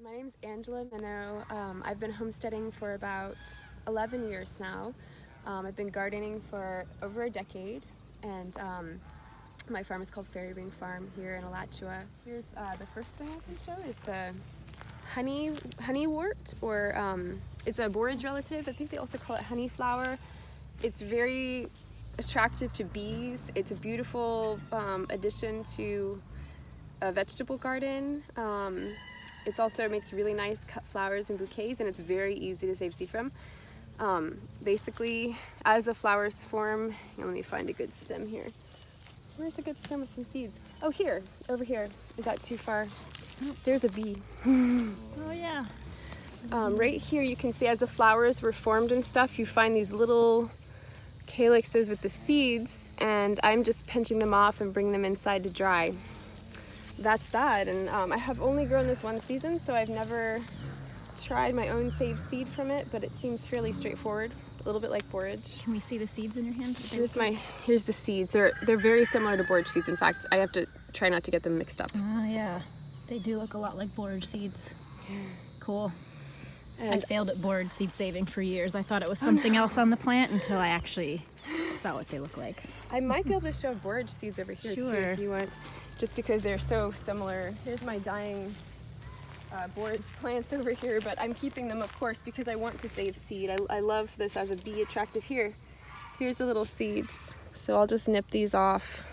My name's Angela Minnow. I've been homesteading for about 11 years now. I've been gardening for over a decade, and my farm is called Fairy Ring Farm here in Alachua. Here's the first thing I can show is the honeywort, or it's a borage relative. I think they also call it honeyflower. It's very attractive to bees. It's a beautiful addition to a vegetable garden. It also makes really nice cut flowers and bouquets, and it's very easy to save seed from. Basically, as the flowers form, let me find a good stem here. Where's a good stem with some seeds? Oh, here, over here. Is that too far? There's a bee. Oh yeah. Right here you can see as the flowers were formed and stuff, you find these little calyxes with the seeds, and I'm just pinching them off and bring them inside to dry. That's that, and I have only grown this one season, so I've never tried my own saved seed from it, but it seems fairly straightforward, a little bit like borage. Can we see the seeds in your hand? Here's the seeds. They're very similar to borage seeds. In fact, I have to try not to get them mixed up. Oh yeah, they do look a lot like borage seeds. Cool. I failed at borage seed saving for years. I thought it was something else on the plant until I actually saw what they look like. I might be able to show borage seeds over here too if you want, just because they're so similar. Here's my dying borage plants over here, but I'm keeping them, of course, because I want to save seed. I love this as a bee attractive. Here's the little seeds. So I'll just nip these off.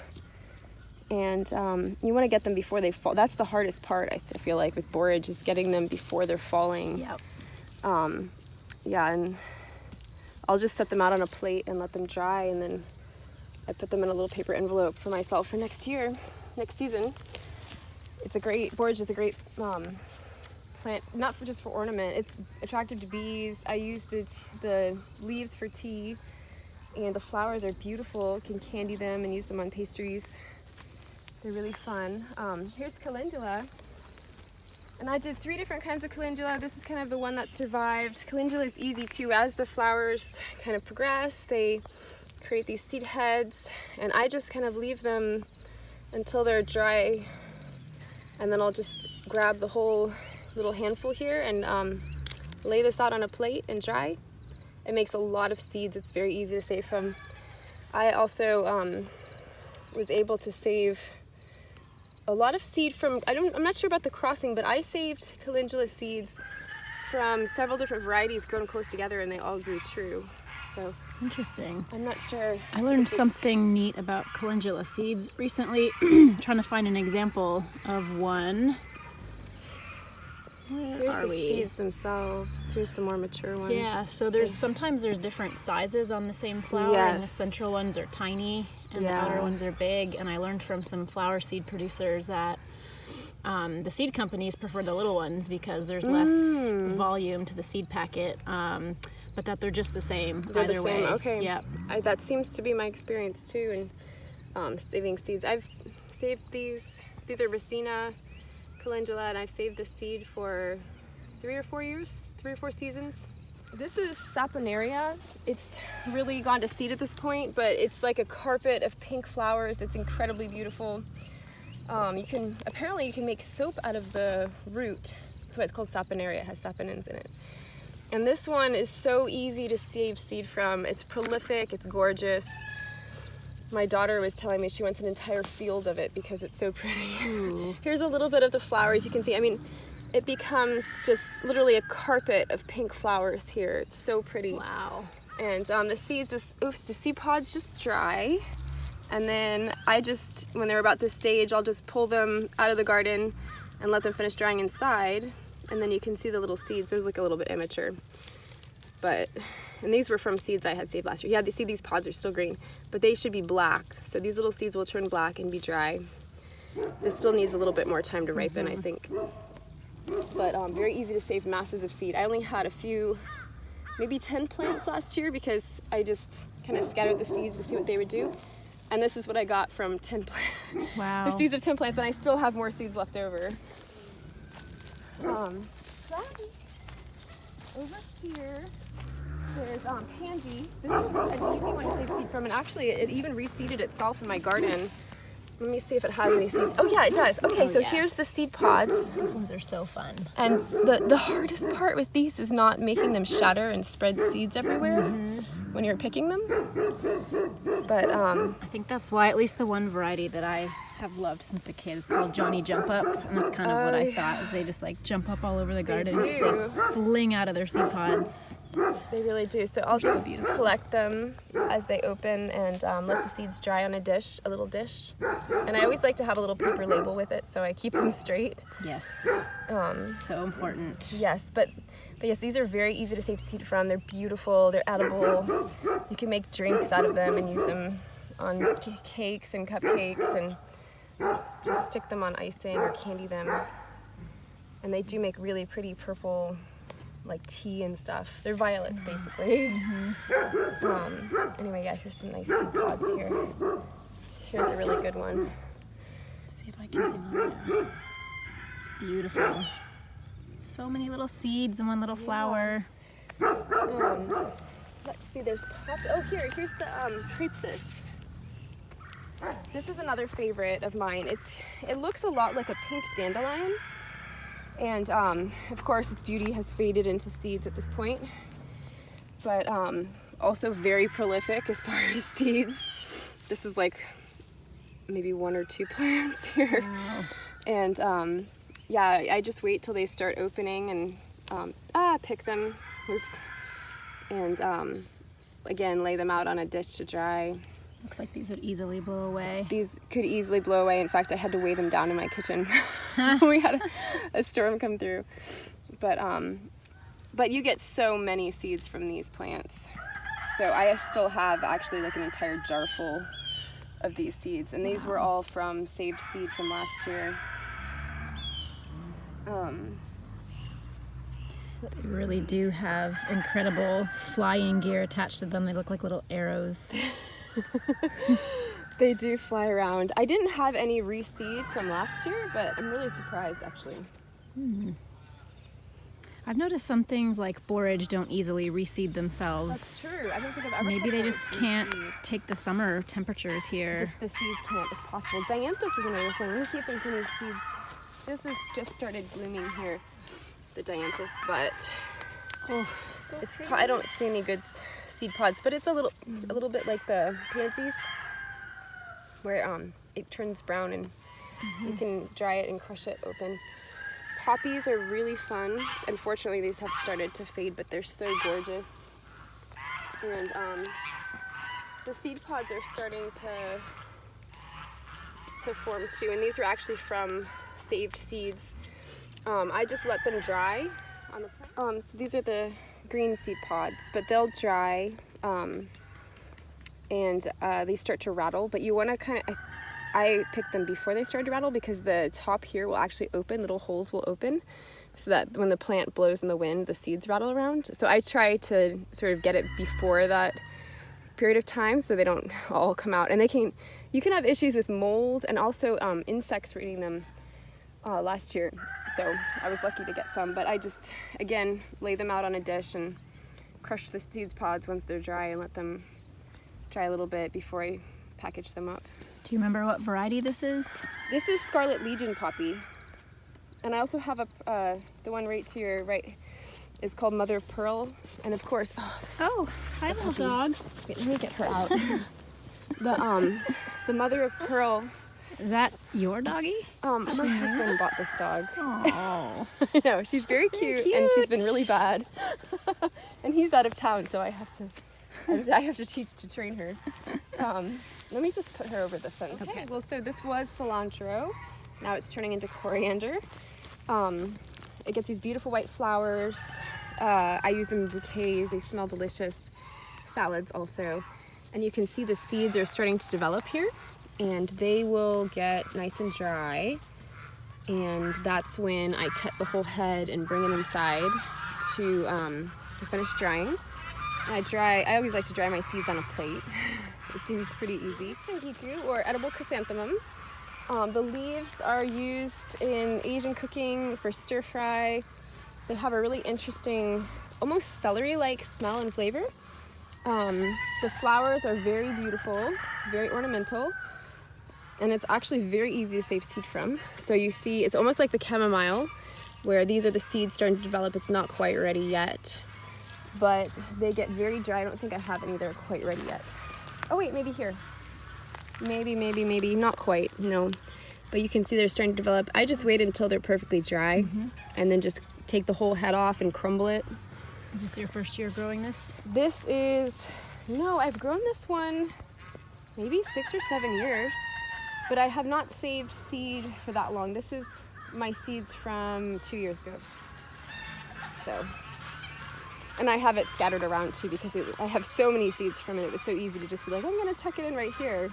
And you want to get them before they fall. That's the hardest part, I feel like, with borage, is getting them before they're falling. Yep. Yeah, and I'll just set them out on a plate and let them dry, and then I put them in a little paper envelope for myself for next season. Borage is a great plant, not just for ornament. It's attractive to bees. I use the leaves for tea, and the flowers are beautiful. Can candy them and use them on pastries. They're really fun. Here's calendula. And I did 3 different kinds of calendula. This is kind of the one that survived. Calendula is easy too. As the flowers kind of progress, they create these seed heads, and I just kind of leave them until they're dry, and then I'll just grab the whole little handful here and lay this out on a plate and dry. It makes a lot of seeds. It's very easy to save from. I also was able to save a lot of seed from, I'm not sure about the crossing, but I saved calendula seeds from several different varieties grown close together, and they all grew true. So interesting. I'm not sure. I learned something neat about calendula seeds recently, trying to find an example of one. Here's the seeds themselves. Here's the more mature ones. Yeah, so sometimes there's different sizes on the same flower, and the central ones are tiny and the outer ones are big. And I learned from some flower seed producers that the seed companies prefer the little ones because there's less volume to the seed packet, but that they're just the same either way. Okay. Yep. That seems to be my experience too in saving seeds. I've saved these. These are Racina calendula, and I've saved the seed for 3 or 4 years, 3 or 4 seasons. This is saponaria. It's really gone to seed at this point, but it's like a carpet of pink flowers. It's incredibly beautiful. Apparently you can make soap out of the root. That's why it's called saponaria. It has saponins in it. And this one is so easy to save seed from. It's prolific, it's gorgeous. My daughter was telling me she wants an entire field of it because it's so pretty. Ooh. Here's a little bit of the flowers you can see. I mean, it becomes just literally a carpet of pink flowers here. It's so pretty. Wow. And the seeds, the seed pods just dry. And then when they're about this stage, I'll just pull them out of the garden and let them finish drying inside. And then you can see the little seeds. Those look a little bit immature. And these were from seeds I had saved last year. Yeah, see, these pods are still green, but they should be black. So these little seeds will turn black and be dry. This still needs a little bit more time to ripen, I think. But very easy to save masses of seed. I only had a few, maybe 10 plants last year because I just kind of scattered the seeds to see what they would do. And this is what I got from 10 plants. Wow. The seeds of 10 plants, and I still have more seeds left over. Over here, there's pansy. This is an easy one to save seed from, and actually it even reseeded itself in my garden Let me see if it has any seeds. Oh yeah, it does. Okay, so here's the seed pods. These ones are so fun. And the hardest part with these is not making them shatter and spread seeds everywhere when you're picking them. But I think that's why at least the one variety that I have loved since a kid is called Johnny Jump Up, and that's kind of what I thought, is they just like jump up all over the garden. do. They fling out of their seed pods. they really do. So I'll just collect them as they open and let the seeds dry on a little dish. And I always like to have a little paper label with it so I keep them straight. Yes. So important. Yes, but yes, these are very easy to save seed from. They're beautiful, they're edible. You can make drinks out of them and use them on cakes and cupcakes, and just stick them on icing or candy them. And they do make really pretty purple, like tea and stuff. They're violets, basically. Anyway, yeah, here's some nice seed pods here. Here's a really good one. Let's see if I can see one there. It's beautiful. So many little seeds and one little flower. Let's see, there's poppy. Oh, here's the CARRUTHE'Rs. This is another favorite of mine. It looks a lot like a pink dandelion, and of course its beauty has faded into seeds at this point, but also very prolific as far as seeds. This is like maybe 1 or 2 plants here. Wow. And yeah, I just wait till they start opening and pick them. Oops. And again, lay them out on a dish to dry. Looks like these would easily blow away. These could easily blow away. In fact, I had to weigh them down in my kitchen when we had a storm come through. But you get so many seeds from these plants. So I still have actually like an entire jar full of these seeds, and these were all from saved seed from last year. They really do have incredible flying gear attached to them. They look like little arrows. They do fly around. I didn't have any reseed from last year, but I'm really surprised actually. I've noticed some things like borage don't easily reseed themselves. That's true. I don't think I've ever Maybe had they one just reseed. can't take the summer temperatures here. The seeds can't, if possible. Dianthus is another thing. Let me see if there's any seeds. This has just started blooming here, the Dianthus, but So I don't see any good seed pods. But it's a little bit like the pansies, where it turns brown and you can dry it and crush it open. Poppies are really fun. Unfortunately, these have started to fade, but they're so gorgeous. And the seed pods are starting to form too, and these were actually from saved seeds. I just let them dry on the plant. So these are the green seed pods, but they'll dry and they start to rattle, but you want to I picked them before they started to rattle because the top here will actually open, little holes will open, so that when the plant blows in the wind, the seeds rattle around. So I try to sort of get it before that period of time so they don't all come out. And you can have issues with mold, and also insects were eating them last year. So I was lucky to get some, but I just, again, lay them out on a dish and crush the seed pods once they're dry and let them dry a little bit before I package them up. Do you remember what variety this is? This is Scarlet Legion poppy. And I also have the one right to your right is called Mother of Pearl. And of course, Hi little dog. Wait, let me get her out. The Mother of Pearl. Is that your doggie? My husband bought this dog. Oh. I know, she's very cute, and she's been really bad. And he's out of town, so I have to train her. Let me just put her over the fence. Okay. Well, so this was cilantro. Now it's turning into coriander. It gets these beautiful white flowers. I use them in bouquets. They smell delicious. Salads also. And you can see the seeds are starting to develop here, and they will get nice and dry. And that's when I cut the whole head and bring it inside to finish drying. I always like to dry my seeds on a plate. It seems pretty easy. Sangiku, or edible chrysanthemum. The leaves are used in Asian cooking for stir fry. They have a really interesting, almost celery-like smell and flavor. The flowers are very beautiful, very ornamental. and it's actually very easy to save seed from. So you see, it's almost like the chamomile, where these are the seeds starting to develop. It's not quite ready yet, but they get very dry. I don't think I have any that are quite ready yet. Oh wait, maybe here. Maybe, not quite, no. But you can see they're starting to develop. I just wait until they're perfectly dry and then just take the whole head off and crumble it. Is this your first year growing this? This is, no, I've grown this one maybe 6 or 7 years, but I have not saved seed for that long. This is my seeds from 2 years ago. So, and I have it scattered around too because I have so many seeds from it. It was so easy to just be like, I'm gonna tuck it in right here.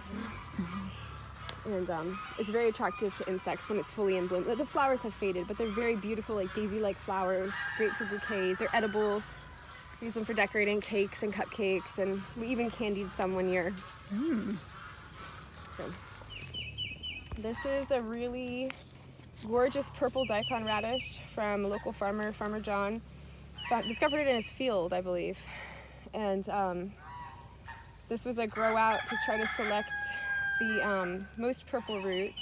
And it's very attractive to insects when it's fully in bloom. The flowers have faded, but they're very beautiful, like daisy-like flowers, great for bouquets. They're edible. We use them for decorating cakes and cupcakes, and we even candied some one year. So this is a really gorgeous purple daikon radish from a local farmer, Farmer John. Discovered it in his field, I believe. And this was a grow out to try to select the most purple roots.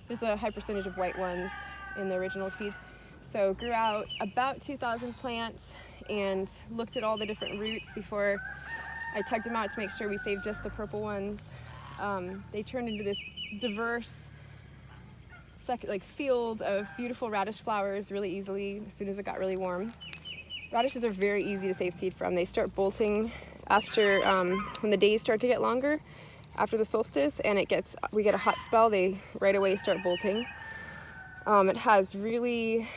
There's a high percentage of white ones in the original seeds. So grew out about 2,000 plants and looked at all the different roots before I tugged them out to make sure we saved just the purple ones. They turned into this diverse field of beautiful radish flowers really easily as soon as it got really warm. Radishes are very easy to save seed from. They start bolting after when the days start to get longer after the solstice, and we get a hot spell. They right away start bolting. It has really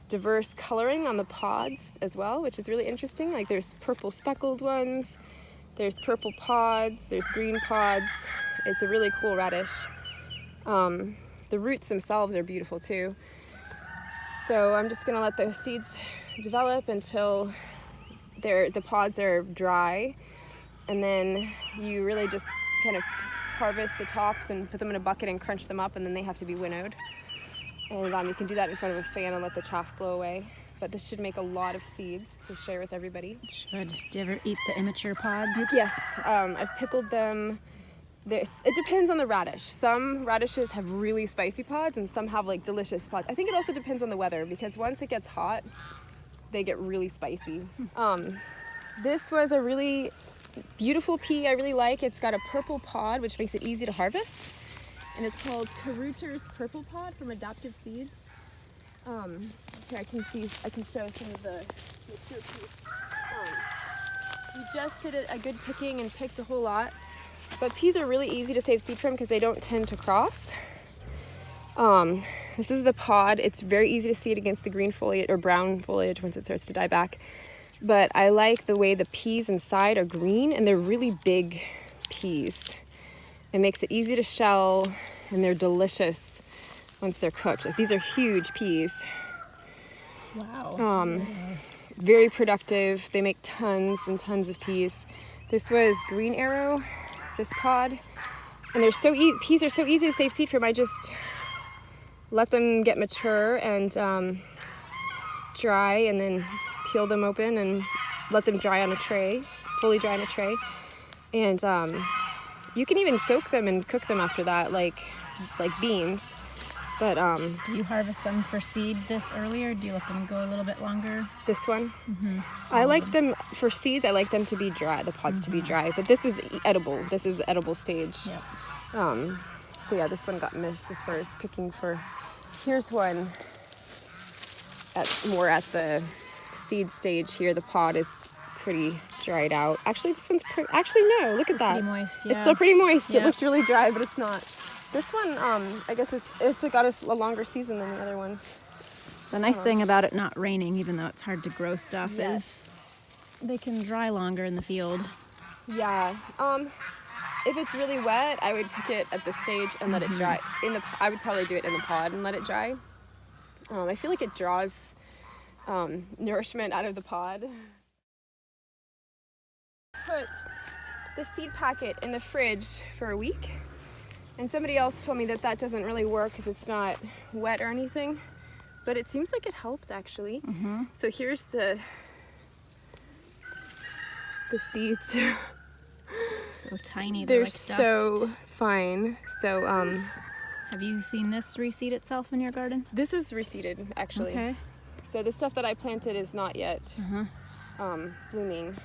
diverse coloring on the pods as well, which is really interesting. Like there's purple speckled ones, there's purple pods, there's green pods. It's a really cool radish. The roots themselves are beautiful too. So I'm just gonna let the seeds develop until the pods are dry, and then you really just kind of harvest the tops and put them in a bucket and crunch them up, and then they have to be winnowed. And you can do that in front of a fan and let the chaff blow away. But this should make a lot of seeds to share with everybody. It should. Do you ever eat the immature pods? Yes, I've pickled them. It depends on the radish. Some radishes have really spicy pods and some have like delicious pods. I think it also depends on the weather, because once it gets hot, they get really spicy. This was a really beautiful pea I really like. It's got a purple pod, which makes it easy to harvest. And it's called CARRUTHE'R'S Purple Pod from Adaptive Seeds. Here I can show some of the mature peas. We just did a good picking and picked a whole lot. But peas are really easy to save seed from because they don't tend to cross. This is the pod. It's very easy to see it against the green foliage or brown foliage once it starts to die back. But I like the way the peas inside are green, and they're really big peas. It makes it easy to shell, and they're delicious once they're cooked. Like, these are huge peas. Wow. Very productive. They make tons and tons of peas. This was Green Arrow, this pod. And peas are so easy to save seed from. I just let them get mature and dry, and then peel them open and let them dry on a tray, fully dry on a tray. And you can even soak them and cook them after that, like beans. But do you harvest them for seed this early, or do you let them go a little bit longer? This one, I like them for seeds. I like them to be dry, the pods to be dry. But this is edible. This is the edible stage. Yep. So yeah, this one got missed as far as picking for. Here's one more at the seed stage here. The pod is pretty dried out. Actually, this one's actually no. Look at that. Pretty moist. Yeah. It's still pretty moist. Yeah. It looked really dry, but it's not. This one, I guess it's got a longer season than the other one. The nice thing about it not raining, even though it's hard to grow stuff, Yes. is they can dry longer in the field. Yeah. If it's really wet, I would pick it at the stage and let it dry. I would probably do it in the pod and let it dry. I feel like it draws nourishment out of the pod. Put the seed packet in the fridge for a week, and somebody else told me that doesn't really work because it's not wet or anything, but it seems like it helped actually. So here's the seeds. So tiny. They're like so dust. fine. So have you seen this reseed itself in your garden? this is reseeded actually. Okay. So the stuff that I planted is not yet blooming.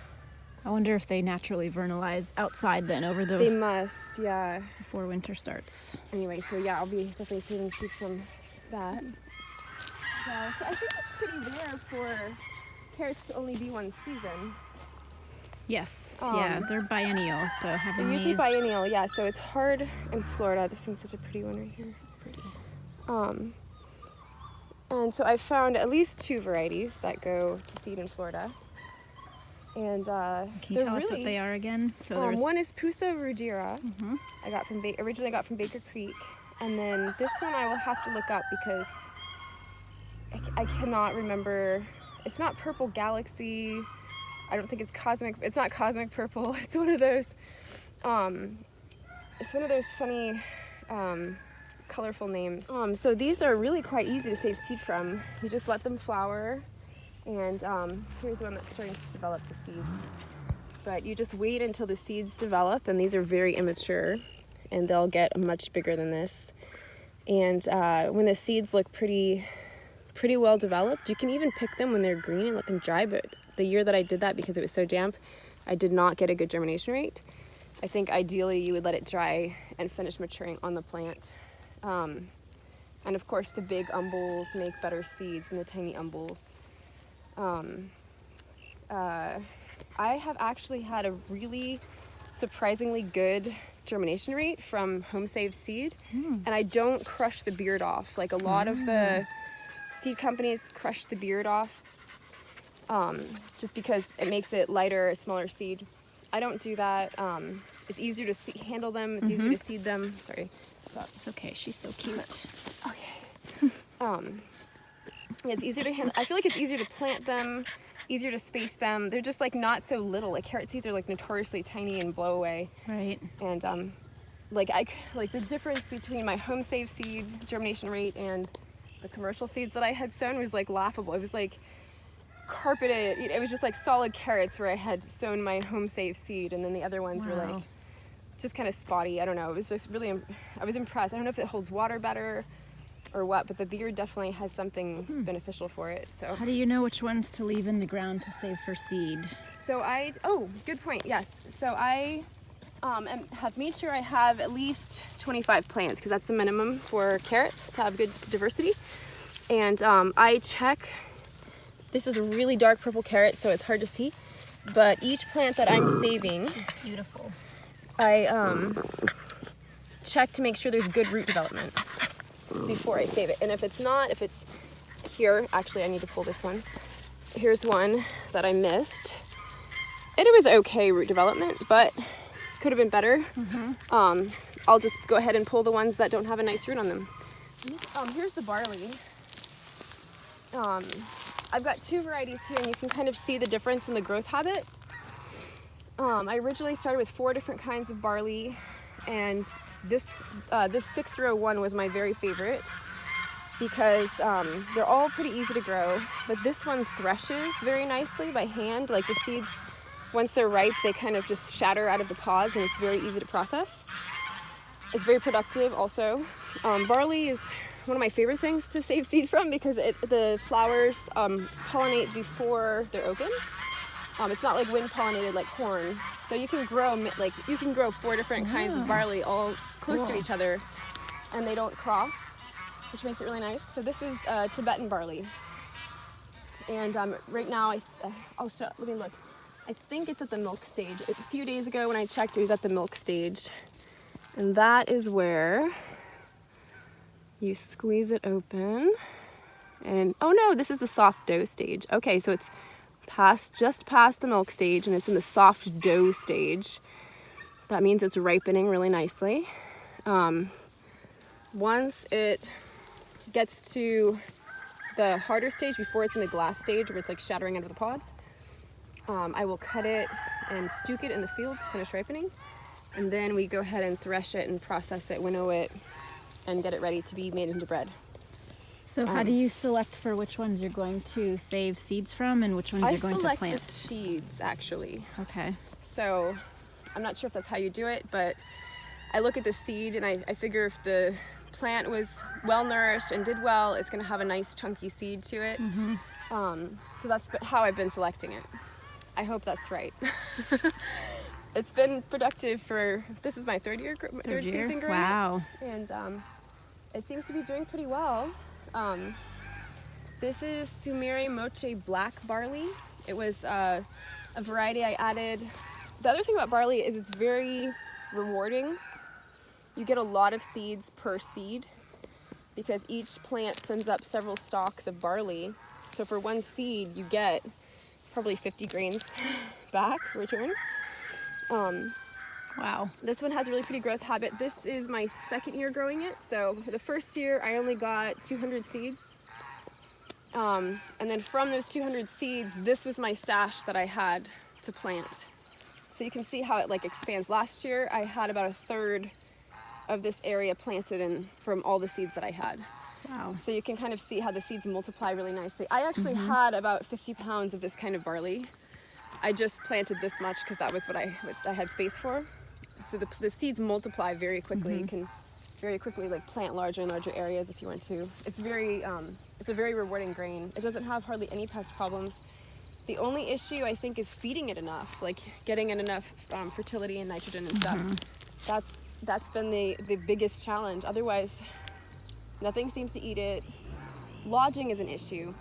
I wonder if they naturally vernalize outside then over the They must, yeah. before winter starts. Anyway, so yeah, I'll be definitely saving seeds from that. Yeah, so I think it's pretty rare for carrots to only be one season. Yes, yeah, they're biennial, so having They're usually these... biennial, yeah, so it's hard in Florida. This one's such a pretty one right here. Pretty. And so I found at least 2 varieties that go to seed in Florida. And Can you tell us what they are again? So there's one is Pusa rudera. I got from originally I got from Baker Creek, and then this one I will have to look up because I cannot remember. It's not Purple Galaxy. I don't think it's cosmic. It's not cosmic purple. It's one of those. It's one of those funny, colorful names. So these are really quite easy to save seed from. You just let them flower, and here's one that's starting to develop the seeds. But you just wait until the seeds develop, and these are very immature, and they'll get much bigger than this. And when the seeds look pretty well developed, you can even pick them when they're green and let them dry. But the year that I did that, because it was so damp, I did not get a good germination rate. I think ideally you would let it dry and finish maturing on the plant. And of course the big umbels make better seeds than the tiny umbels. I have actually had a really surprisingly good germination rate from home saved seed, and I don't crush the beard off like a lot of the seed companies crush the beard off, just because it makes it lighter, a smaller seed. I don't do that. It's easier to handle them. It's easier to seed them. Sorry. It's okay. She's so cute. Okay. Yeah, it's easier to handle. I feel like it's easier to plant them, easier to space them. They're just like not so little. Like carrot seeds are like notoriously tiny and blow away. Right. And like the difference between my home saved seed germination rate and the commercial seeds that I had sown was like laughable. It was like carpeted. It was just like solid carrots where I had sown my home saved seed, and then the other ones were like just kind of spotty. I don't know. It was just really. I was impressed. I don't know if it holds water better or what, but the beard definitely has something beneficial for it. So how do you know which ones to leave in the ground to save for seed? So good point. Yes. So I have made sure I have at least 25 plants, because that's the minimum for carrots to have good diversity. And I check. This is a really dark purple carrot, so it's hard to see. But each plant that I'm saving, she's beautiful. I check to make sure there's good root development before I save it. And if it's not, if it's here, actually I need to pull this one. Here's one that I missed. It was okay root development, but could have been better. I'll just go ahead and pull the ones that don't have a nice root on them. Here's the barley. I've got 2 varieties here, and you can kind of see the difference in the growth habit. I originally started with 4 different kinds of barley, and this 601 was my very favorite because they're all pretty easy to grow, but this one threshes very nicely by hand. Like the seeds, once they're ripe, they kind of just shatter out of the pods, and it's very easy to process. It's very productive also. Barley is one of my favorite things to save seed from because the flowers pollinate before they're open. It's not like wind pollinated like corn. So you can grow 4 different kinds of barley all close to each other, and they don't cross, which makes it really nice. So this is Tibetan barley. And right now, I'll show, let me look. I think it's at the milk stage. A few days ago when I checked, it was at the milk stage. And that is where you squeeze it open. And, oh no, this is the soft dough stage. Okay, so it's just past the milk stage, and it's in the soft dough stage. That means it's ripening really nicely. Once it gets to the harder stage, before it's in the glass stage where it's like shattering out of the pods, I will cut it and stuke it in the field to finish ripening. And then we go ahead and thresh it and process it, winnow it, and get it ready to be made into bread. So how do you select for which ones you're going to save seeds from and which ones you're going to plant? I select the seeds, actually. Okay. So I'm not sure if that's how you do it, but I look at the seed and I figure if the plant was well nourished and did well, it's going to have a nice chunky seed to it. So that's how I've been selecting it. I hope that's right. It's been productive for, this is my third season growing Wow. it. And it seems to be doing pretty well. This is SUMIRE Mochi black barley. It was a variety I added. The other thing about barley is it's very rewarding. You get a lot of seeds per seed because each plant sends up several stalks of barley. So for one seed, you get probably 50 grains back return. Wow. This one has a really pretty growth habit. This is my second year growing it. So the first year I only got 200 seeds. And then from those 200 seeds, this was my stash that I had to plant. So you can see how it like expands. Last year I had about a third of this area planted in from all the seeds that I had. Wow. So you can kind of see how the seeds multiply really nicely. I actually had about 50 pounds of this kind of barley. I just planted this much because that was what I had space for. So the seeds multiply very quickly. You can very quickly like plant larger and larger areas if you want to. It's a very rewarding grain. It doesn't have hardly any pest problems. The only issue I think is feeding it enough, like getting it enough fertility and nitrogen and stuff. That's been the biggest challenge. Otherwise, nothing seems to eat it. Lodging is an issue.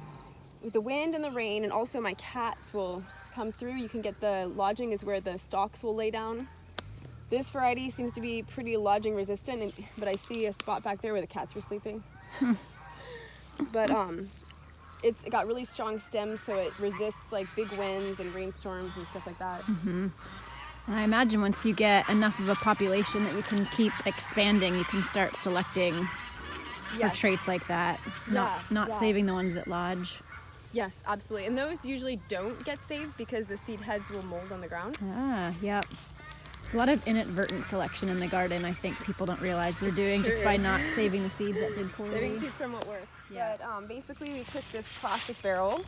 With the wind and the rain, and also my cats will come through. You can get the lodging is where the stalks will lay down. This variety seems to be pretty lodging resistant, but I see a spot back there where the cats were sleeping. But it got really strong stems, so it resists like big winds and rainstorms and stuff like that. And I imagine once you get enough of a population that you can keep expanding, you can start selecting for traits like that. Not saving the ones that lodge. Yes, absolutely. And those usually don't get saved because the seed heads will mold on the ground. Ah, yep. There's a lot of inadvertent selection in the garden. I think people don't realize they're doing just by not saving the seeds that did poorly. Saving seeds from what works. Yeah. But basically we took this plastic barrel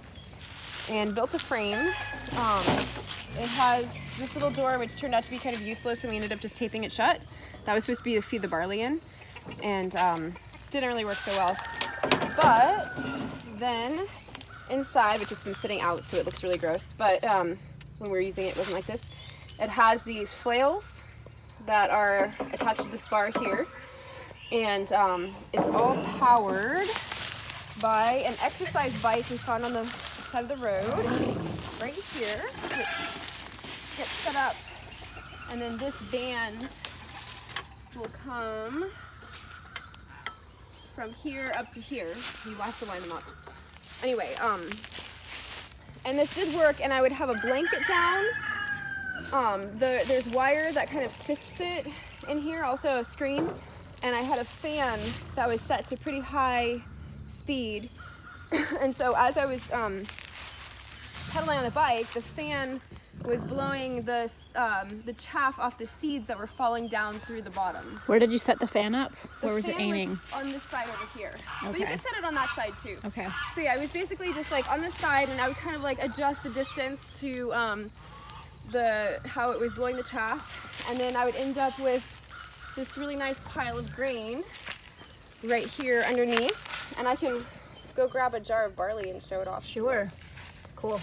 and built a frame. It has this little door which turned out to be kind of useless, and we ended up just taping it shut. That was supposed to be to feed the barley in, and didn't really work so well. But then inside, which has been sitting out so it looks really gross, but when we were using it, it wasn't like this. It has these flails that are attached to this bar here, and it's all powered by an exercise bike we found on the side of the road right here. It gets set up, and then this band will come from here up to here. You will have to line them up. Anyway, and this did work, and I would have a blanket down. There's wire that kind of sifts it in here, also a screen, and I had a fan that was set to pretty high speed. And so as I was pedaling on the bike, the fan was blowing the chaff off the seeds that were falling down through the bottom. Where did you set the fan up? Where was it aiming? Was on this side over here. Okay. But you can set it on that side too. Okay. So yeah, it was basically just like on this side, and I would kind of like adjust the distance to how it was blowing the chaff, and then I would end up with this really nice pile of grain right here underneath, and I can go grab a jar of barley and show it off. Sure. Cool.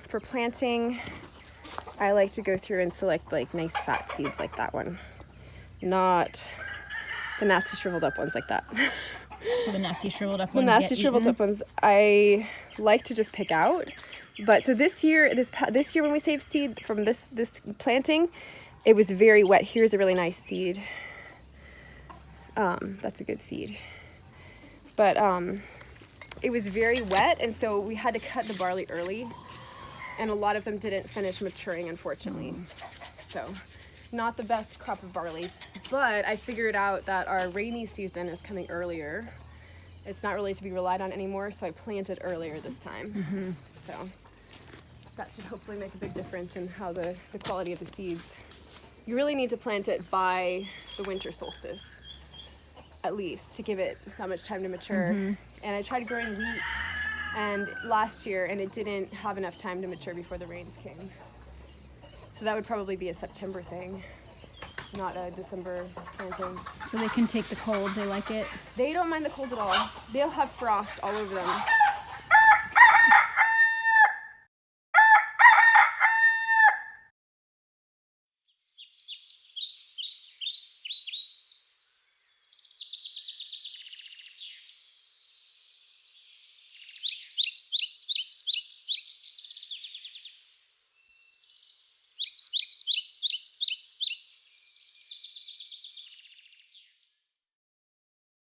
For planting, I like to go through and select like nice fat seeds like that one, not the nasty shriveled up ones like that. So the nasty shriveled up The ones nasty get shriveled eaten? up ones I like to just pick out. But so this year when we saved seed from this planting, it was very wet. Here's a really nice seed. That's a good seed. But it was very wet, and so we had to cut the barley early, and a lot of them didn't finish maturing, unfortunately. So not the best crop of barley, but I figured out that our rainy season is coming earlier. It's not really to be relied on anymore, so I planted earlier this time. So that should hopefully make a big difference in how the quality of the seeds. You really need to plant it by the winter solstice, at least, to give it that much time to mature. And I tried growing wheat last year, and it didn't have enough time to mature before the rains came. So that would probably be a September thing, not a December planting. So they can take the cold, they like it? They don't mind the cold at all. They'll have frost all over them.